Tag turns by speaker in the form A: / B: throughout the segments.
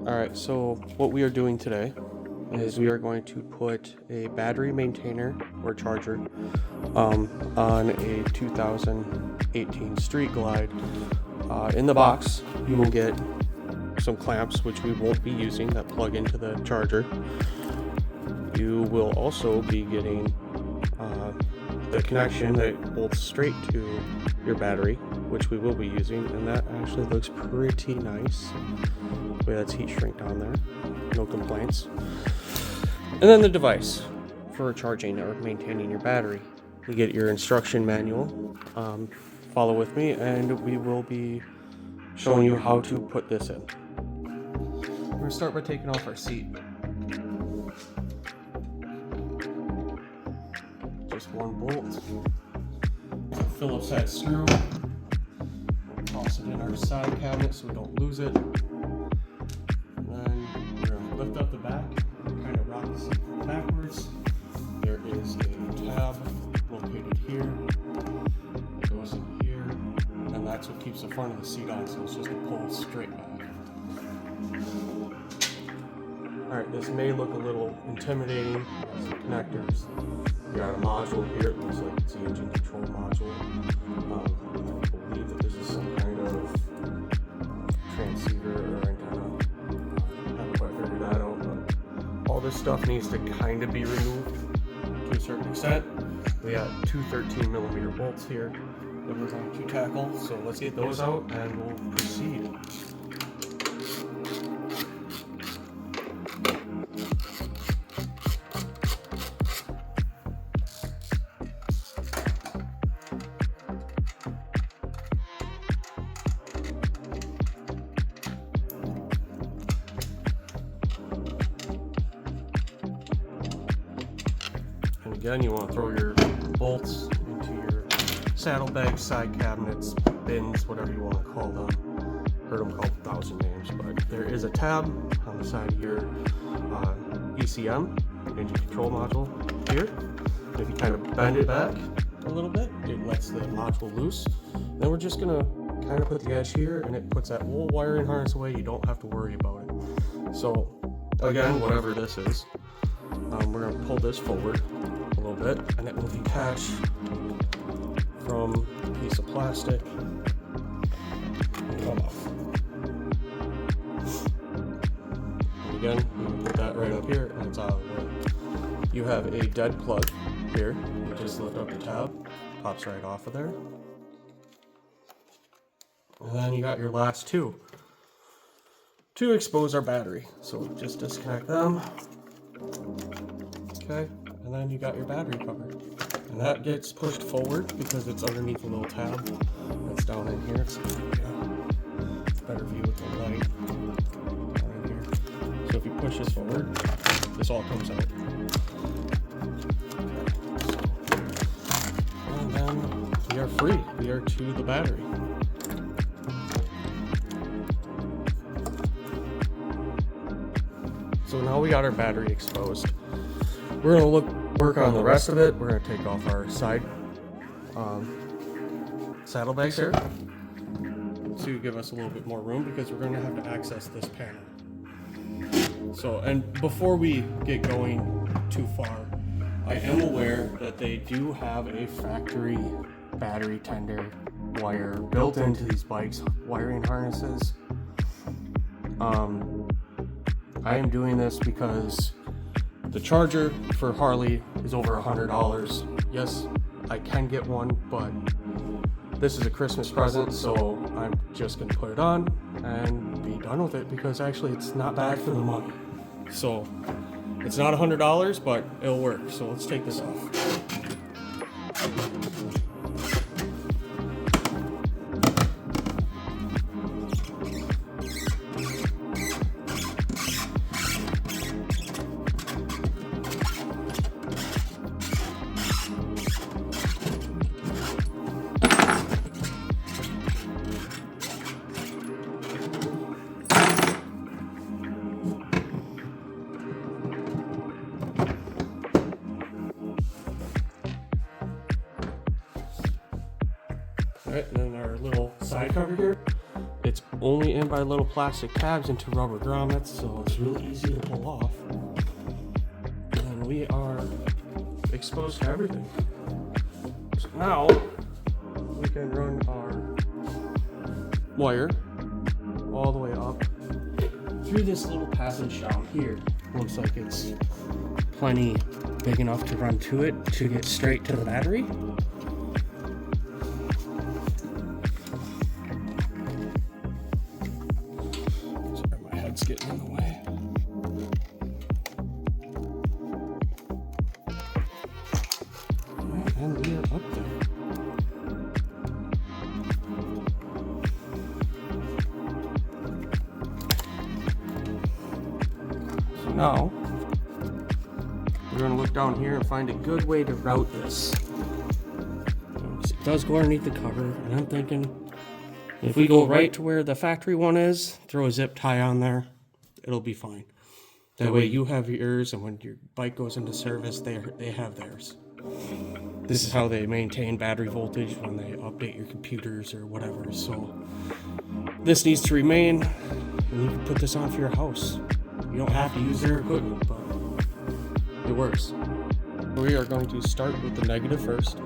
A: Alright, so what we are doing today is we are going to put a battery maintainer or charger on a 2018 Street Glide. In the box, you will get some clamps, which we won't be using, that plug into the charger. You will also be getting the connection that bolts straight to your battery, which we will be using, and that actually looks pretty nice. The way that's heat shrink on there, no complaints. And then the device for charging or maintaining your battery. You get your instruction manual. Follow with me, and we will be showing you how to put this in. We're gonna start by taking off our seat. Just one bolt. Phillips head screw. Toss it in our side cabinet so we don't lose it. And then we're gonna lift up the back, kind of rock the seat backwards. There is a tab located here. It goes in here, and that's what keeps the front of the seat on, so it's just a pull straight back. Alright, this may look a little intimidating. Some connectors. We got a module here. It looks like it's the engine control module. I believe that this is some kind of transceiver or antenna. I haven't quite figured that out, but all this stuff needs to kind of be removed to a certain extent. We got two 13mm bolts here that we're going to tackle, so let's get those out and we'll proceed. And again, you want to throw your bolts into your saddlebags, side cabinets, bins, whatever you want to call them. Heard them called 1,000 names, but there is a tab on the side of your ECM, engine control module here. If you kind of bend it back a little bit, it lets the module loose. Then we're just gonna kind of put the edge here, and it puts that whole wiring harness away. You don't have to worry about it. So again, whatever this is, we're gonna pull this forward a little bit, and it will detach from a piece of plastic and come off. And again, you can put that right up here, and it's out of the way. You have a dead plug here. You just lift up the tab, pops right off of there. And then you got your last two to expose our battery. So just disconnect them. Okay, and then you got your battery cover. And that gets pushed forward because it's underneath a little tab that's down in here. So better view with the light down in here. So if you push this forward, this all comes out. And then we are free. We are to the battery. So now we got our battery exposed. We're gonna work on the rest of it. We're gonna take off our side saddlebags here to give us a little bit more room, because we're gonna have to access this panel. So, and before we get going too far, I am aware that they do have a factory battery tender wire built into these bikes' wiring harnesses. I am doing this because the charger for Harley is over $100. Yes, I can get one, but this is a Christmas present, so I'm just gonna put it on and be done with it, because actually it's not bad for the money. So it's not $100, but it'll work. So let's take this off. Alright, and then our little side cover here It's only in by little plastic tabs into rubber grommets, so it's really easy to pull off. And we are exposed to everything. So now we can run our wire all the way up through this little passage down here. Looks like it's plenty big enough to run to it to get straight to the battery. Sorry, my head's getting in the way. Alright, and we are up there. So now we're going to look down here and find a good way to route this. It does go underneath the cover, and I'm thinking if we go right to where the factory one is, throw a zip tie on there, it'll be fine. That way you have yours, and when your bike goes into service, they have theirs. This is how they maintain battery voltage when they update your computers or whatever. So this needs to remain, and you can put this on for your house. You don't have to use their equipment, but it works. We are going to start with the negative first,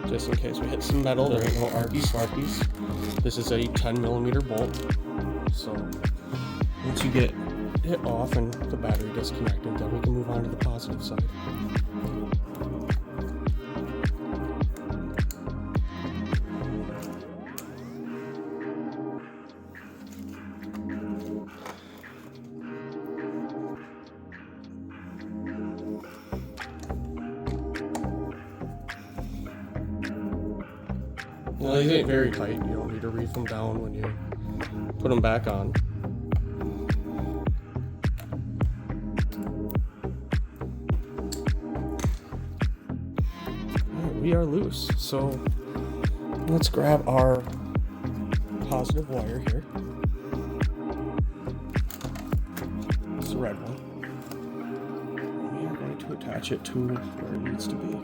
A: just in case we hit some metal. There ain't no arkies. This is a 10mm bolt, so once you get it off and the battery disconnected, then we can move on to the positive side. Well, these ain't very tight. You don't need to reef them down when you put them back on. Alright, we are loose. So let's grab our positive wire here. It's the red one. We are going to attach it to where it needs to be.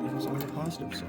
A: That is on the positive side.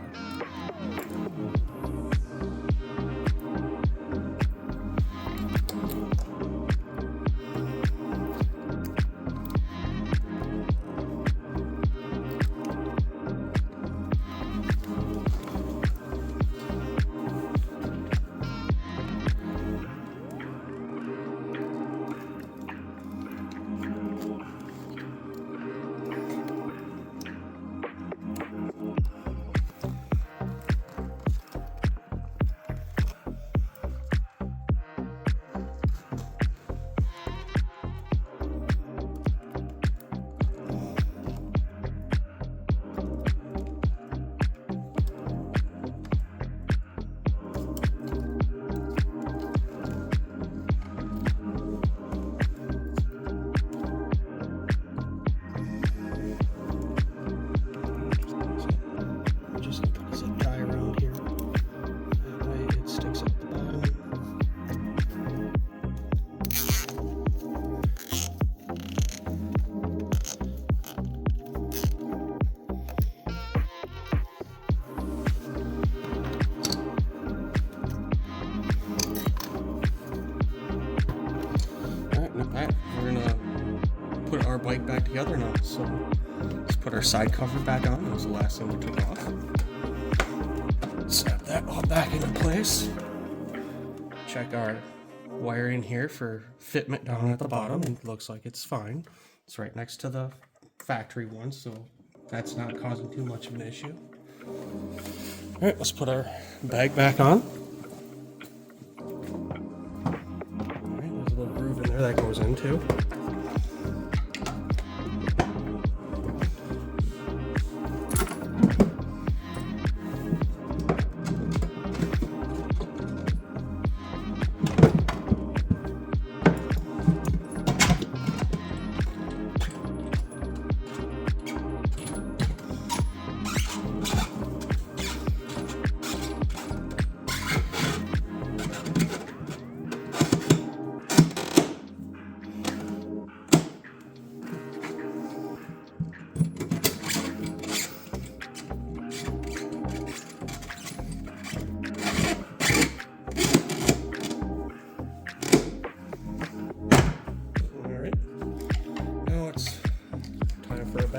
A: We're gonna put our bike back together now. So let's put our side cover back on. That was the last thing we took off. Snap that all back into place. Check our wiring here for fitment down at the bottom. It looks like it's fine. It's right next to the factory one, so that's not causing too much of an issue. All right, let's put our bag back on. There's a little groove in there that goes in too.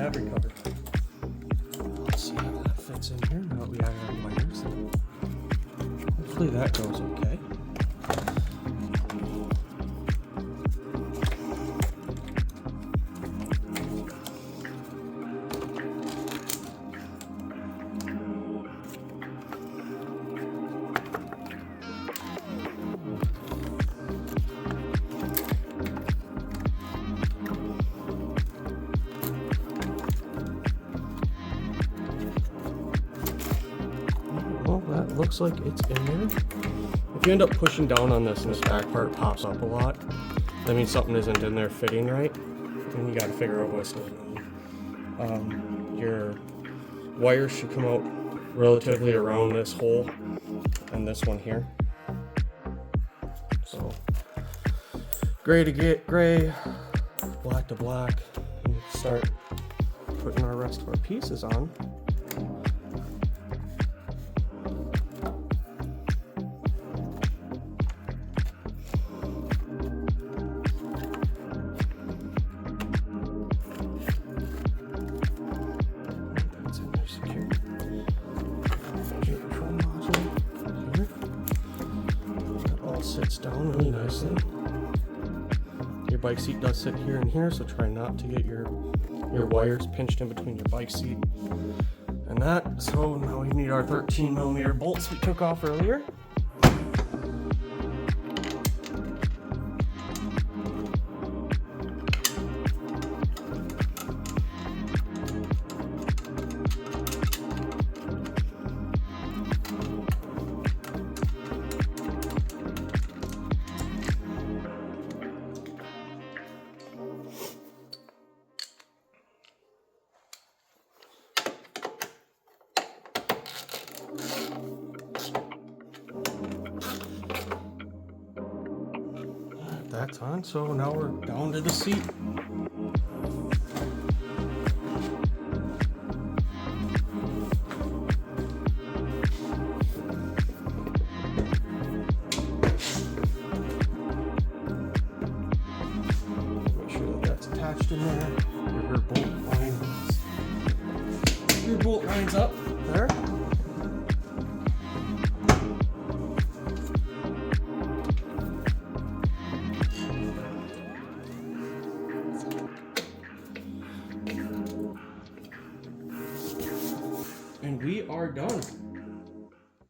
A: battery cover. Let's see how that fits in here now that we added our wires. Hopefully that goes okay. Well, that looks like it's in there. If you end up pushing down on this and this back part pops up a lot, that means something isn't in there fitting right, and you got to figure out what's going on. Your wires should come out relatively around this hole and this one here. So gray to get gray, black to black, and start putting our rest of our pieces on. Sits down really nicely. Your bike seat does sit here and here, so try not to get your wires pinched in between your bike seat and that. So now we need our 13mm bolts we took off earlier. That's on, so now we're down to the seat.